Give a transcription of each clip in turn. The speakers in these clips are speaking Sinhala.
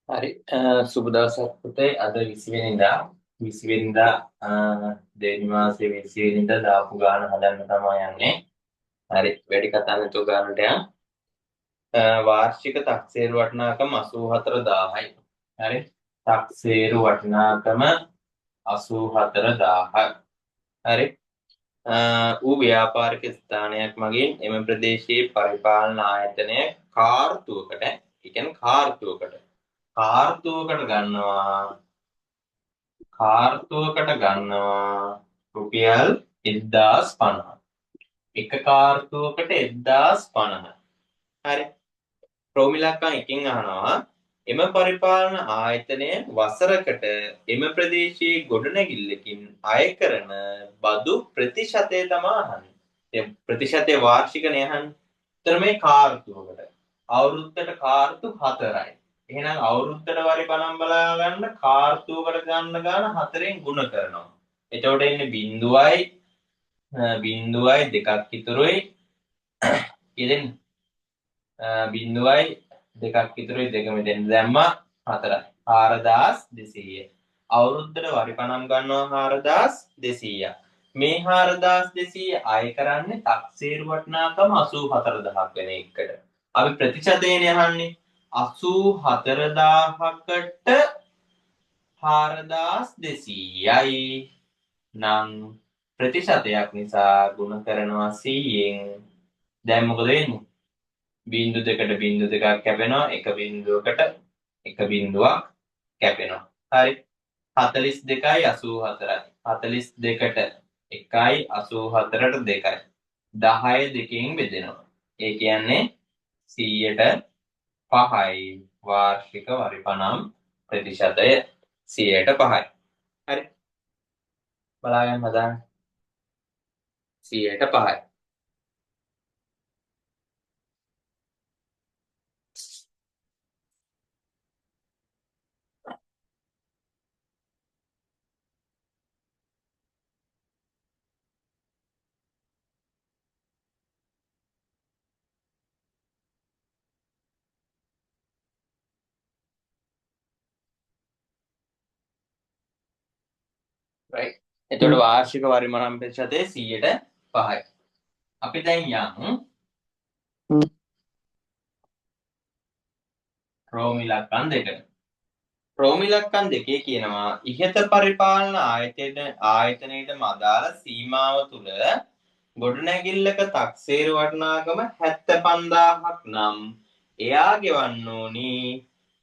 හරි සුබ දවසක් පුතේ අද 20 වෙනිදා 20 වෙනිදා දෙවනි මාසේ 20 වෙනිදා දාපු ගාන හදන්න තමයි යන්නේ. හරි වැඩි කතා නැතුව ගානට යන්න. වාර්ෂික තක්සේරු වටිනාකම 84000යි. හරි තක්සේරු වටිනාකම 84000යි. හරි ඌ ව්‍යාපාරික ස්ථානයක් මගින් එම ප්‍රදේශයේ පරිපාලන ආයතනය කාර්තුවකට ඒ කියන්නේ කාර්තුවකට ගන්නවා රුපියල් 1050. එක කාර්තුවකට 1050. හරි. ප්‍රෝමිලක්කම් එකකින් අහනවා එම පරිපාලන ආයතනය වසරකට එම ප්‍රදේශයේ ගොඩනැගිල්ලකින් අය කරන බදු ප්‍රතිශතය තමයි අහන්නේ. ඒ ප්‍රතිශතය වාර්ෂිකනේ අහන්නේ. ඒතර මේ කාර්තුවකට අවුරුද්දට කාර්තු 4යි. එහෙනම් අවුරුද්දට වරි ගණන් බලා ගන්න කාර්තුවකට ගන්න ගාන 4ෙන් ගුණ කරනවා. එතකොට එන්නේ බිඳුවයි දෙකක් ඉතුරුයි කියදෙන්න බිඳුවයි දෙකක් ඉතුරුයි දෙක මෙතෙන් දැම්මා 4යි 4200. අවුරුද්දට වරි ගණන් ගන්නවා 4200. මේ 4200 අය කරන්නේ තක්සේරු වටිනාකම 84000ක් වෙන එකට. අපි ප්‍රතිශතයනේ අහන්නේ 84000කට 4200යි නම් ප්‍රතිශතයක් නිසා ගුණ කරනවා 100ෙන්. දැන් මොකද වෙන්නේ? බිංදු දෙකට බිංදු දෙකක් කැපෙනවා, එක බිංදුවකට එක බිංදුවක් කැපෙනවා. හරි 42යි 84යි. 42ට 1යි 84ට 2යි. 10 දෙකෙන් බෙදෙනවා. ඒ කියන්නේ 100ට 5යි වාර්ෂික වරිපනම් ප්‍රතිශතය 100ට 5යි. හරි බලාගන්න හදාන්න 100ට 5යි. right එතකොට වාර්ෂික වරිපනම් ප්‍රතිශතය 100ට 5යි. අපි දැන් යමු රෝමිලක්කම් දෙකට. රෝමිලක්කම් දෙකේ කියනවා ඉහත පරිපාලන ආයතනයට අදාළ සීමාව තුළ ගොඩනැගිල්ලක තක්සේරු වටිනාකම 75000ක් නම් එයා ගෙවන්න ඕනි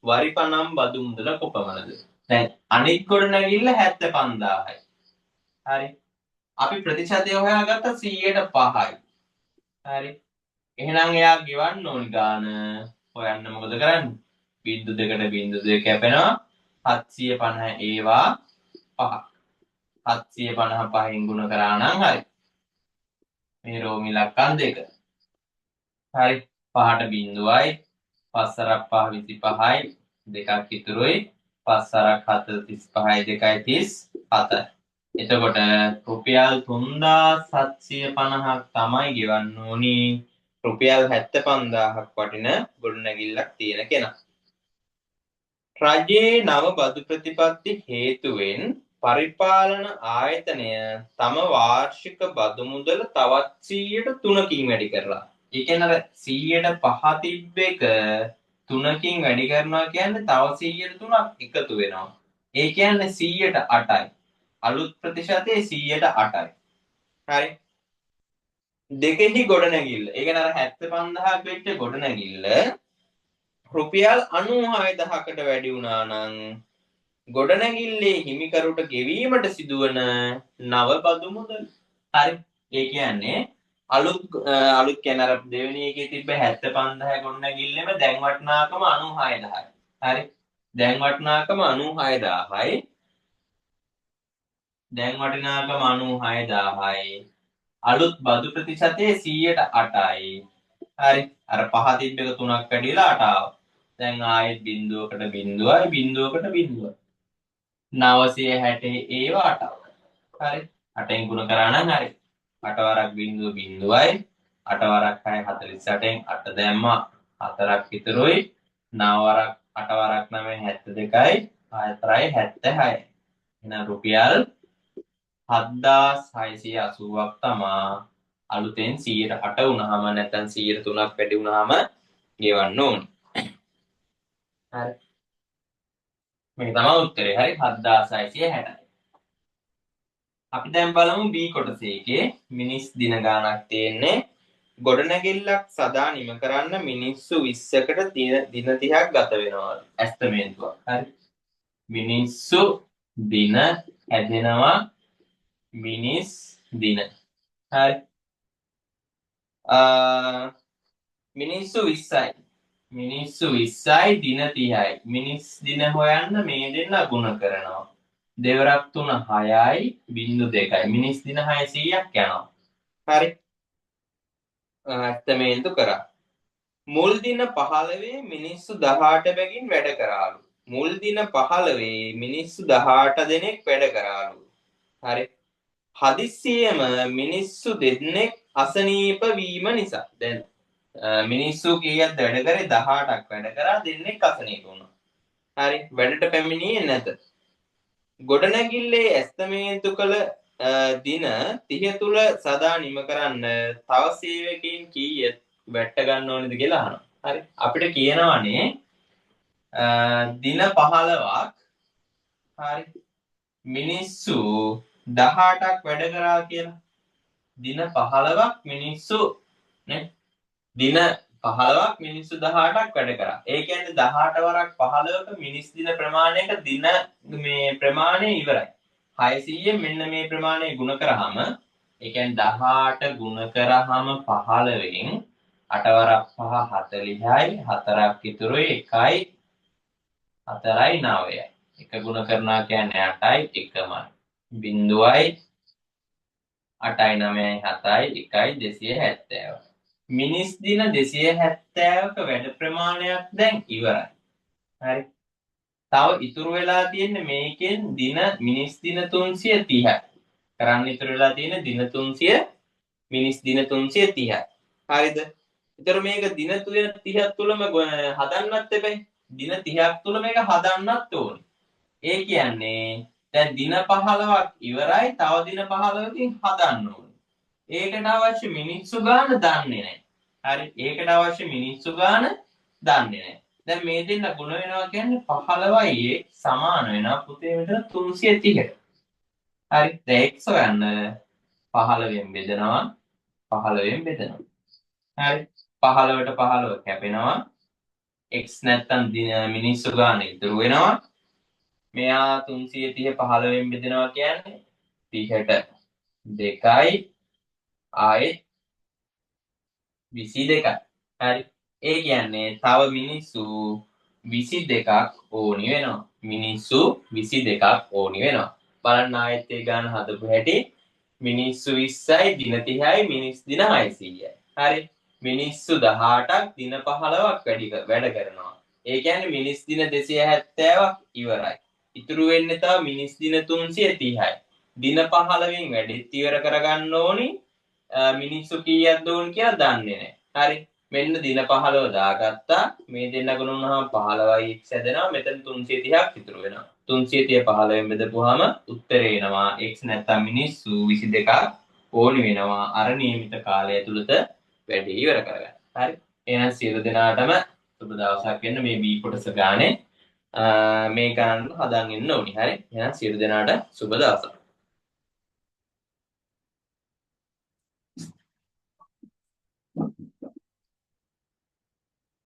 වරිපනම් බදු මුදල කොපමණද? දැන් අනිත් ගොඩනැගිල්ල 75000යි. හරි. අපි ප්‍රතිශතය හොයාගත්ත 100ට 5යි. හරි. එහෙනම් එයා ගෙවන්න ඕනි ගාන හොයන්න මොකද කරන්නේ? බිංදු දෙකට බිංදු දෙක කැපෙනවා 750 ඒවා 5. 750 5න් ගුණ කරා නම් හරි. මේ රෝමිලක්කම් දෙක. හරි 5ට බිංදුවයි 5 සරක් 5 25යි දෙකක් ඉතුරුයි 5 සරක් 4 35යි 2යි 37යි. එතකොට රුපියල් 3750ක් තමයි ගෙවන්න ඕනි රුපියල් 75000ක් වටින ගොඩනැගිල්ලක් තියෙන කෙනා. රජයේ නව බදු ප්‍රතිපත්ති හේතුවෙන් පරිපාලන ආයතනය තම වාර්ෂික බදු මුදල තවත් 100ට 3කින් වැඩි කරලා. ඒ කියන්නේ 100ට 5 තිබ්බ එක 3කින් වැඩි කරනවා කියන්නේ තව 100ට 3ක් එකතු වෙනවා. ඒ කියන්නේ 100ට 8යි. අලුත් ප්‍රතිශතය 100ට 8යි. හරි. දෙකෙහි ගොඩනැගිල්ල. ඒ කියන්නේ අර 75000ක් වෙච්ච ගොඩනැගිල්ල රුපියල් 96000කට වැඩි වුණා නම් ගොඩනැගිල්ලේ හිමිකරුට ගෙවීමට සිදුවන නව බදු මුදල්. හරි. ඒ කියන්නේ අලුත් කියන්නේ අර දෙවෙනි එකේ තිබ්බ 75000 ගොඩනැගිල්ලෙම දැන් වටිනාකම 96000යි. හරි. දැන් වටිනාකම 96000යි. දැන් වටිනාකම 96000යි. අලුත් බදු ප්‍රතිශතය 100ට 8යි. හරි. අර පහ තිබ්බ එක 3ක් වැඩිලා 8 ආවා. දැන් ආයෙත් බිංදුවකට බිංදුවයි බිංදුවකට බිංදුවයි. 960 ඒවා 8. හරි. 8ෙන් ගුණ කරා නම් හරි. 8 වරක් බිංදුව බිංදුවයි 8 වරක් 6 48න් 8 දැම්මා 4ක් ඉතුරුයි 9 වරක් 8 වරක් 9 72යි 4යි 76යි. එහෙනම් රුපියල් 7680ක් තමා අලුතෙන් 108 වුණාම නැත්නම් 103ක් වැඩි වුණාම ගෙවන්න ඕනේ. හරි. මේක තමයි උත්තරේ. හරි 7660යි. අපි දැන් බලමු B කොටසේකේ මිනිස් දින ගාණක් තියෙන්නේ. ගොඩනැගිල්ලක් සදා නිම කරන්න මිනිස්සු 20කට දින 30ක් ගත වෙනවා. ඇස්තමේන්තුවක්. හරි. මිනිස්සු දින හැදෙනවා මිනිස් දින. හරි. මිනිස්සු 20යි. මිනිස්සු 20යි දින 30යි. මිනිස් දින හොයන්න මේ දෙන්න ගුණ කරනවා. දෙවරක් 3 6යි බිංදු 2යි. මිනිස් දින 600ක් යනවා. හරි. ඇත්තමේන්තු කරා. මුල් දින 15 මිනිස්සු 18 බැගින් වැඩ කරාලු. මුල් දින 15 මිනිස්සු 18 දෙනෙක් වැඩ කරාලු. හරි. හදිස්සියෙම මිනිස්සු දෙන්නෙක් අසනීප වීම නිසා. දැන් මිනිස්සු කීයක්ද වැඩ කරේ 18ක් වැඩ කරා දෙන්නෙක් අසනීප වුණා. හරි. වැඩට පැමිණියේ නැත. ගොඩනැගිල්ලේ ඇස්තමේන්තු කළ දින 30 තුල සදා නිම කරන්න තව සේවකයන් කීයක් වැට්ට ගන්න ඕනේද කියලා අහනවා. හරි. අපිට කියනවානේ දින 15ක් හරි මිනිස්සු 18ක් වැඩ කරා කියලා. දින 15ක් මිනිස්සු නේ දින 15ක් මිනිස්සු 18ක් වැඩ කරා. ඒ කියන්නේ 18 වරක් 15ක මිනිස් දින ප්‍රමාණයක දින මේ ප්‍රමාණය ඉවරයි. 600 මෙන්න මේ ප්‍රමාණය ගුණ කරාම ඒ කියන්නේ 18 ගුණ කරාම 15න් 8 වරක් 5 40යි 4ක් ඉතුරුයි 1යි 4යි 9යි. 1 ගුණ කරනවා කියන්නේ 8යි 1මයි. බිංදුවයි 8යි 9යි 7යි 1යි 270. මිනිස් දින 270ක වැඩ ප්‍රමාණයක් දැන් ඉවරයි. හරි. තව ඉතුරු වෙලා තියෙන්නේ මේකෙන් දින මිනිස් දින 330යි. කරන්න ඉතුරු වෙලා තියෙන දින 300 මිනිස් දින 330යි. හරිද? ඒතර මේක දින 30ක් තුලම හදන්නත් එපයි. දින 30ක් තුල මේක හදන්නත් ඕනේ. ඒ කියන්නේ දැන් දින 15ක් ඉවරයි. තව දින 15කින් හදන්න ඕනේ. ඒකට අවශ්‍ය මිනිස්සු ගාන දන්නේ නැහැ. හරි. ඒකට අවශ්‍ය මිනිස්සු ගාන දන්නේ නැහැ. දැන් මේ දෙන්න ගුණ වෙනවා කියන්නේ 15යි සමාන වෙනවා පුතේ මෙතන 330ට. හරි. දැන් x හොයන්න 15න් බෙදනවා 15න් බෙදනවා. හරි. 15ට 15 කැපෙනවා. x නැත්තම් මිනිස්සු ගාන ඉතුරු වෙනවා. මෙයා 330 15න් බෙදනවා කියන්නේ 30ට 2යි ආයෙත් 22යි. හරි. ඒ කියන්නේ තව මිනිස්සු 22ක් ඕනි වෙනවා. මිනිස්සු 22ක් ඕනි වෙනවා. බලන්න ආයෙත් ඒ ගාන හදපු හැටි මිනිස්සු 20යි දින 30යි මිනිස් දින 600යි. හරි. මිනිස්සු 18ක් දින 15ක් වැඩ කරනවා. ඒ කියන්නේ මිනිස් දින 270ක් ඉවරයි. ඉතුරු වෙන්නේ තව මිනිස් දින 330යි. දින 15න් වැඩිත් ඉවර කරගන්න ඕනි. මිනිස්සු කීයක්ද ඕන කියලා දන්නේ නැහැ. හරි. මෙන්න දින 15 දාගත්තා. මේ දෙන්න ගුණ වුණාම 15යි x හැදෙනවා. මෙතන 330ක් ඉතුරු වෙනවා. 330 15න් බෙදපුවාම උත්තරේ එනවා x නැත්තම් මිනිස්සු 22ක් ඕනි වෙනවා අර නියමිත කාලය ඇතුළත වැඩේ ඉවර කරගන්න. හරි. එහෙනම් සියලු දෙනාටම සුබ දවසක් වෙන්න මේ B කොටස ගානේ මේ ගණන් හදන් ඉන්න ඕනි. හරි. එහෙනම් සියලු දෙනාට සුබ දවසක්.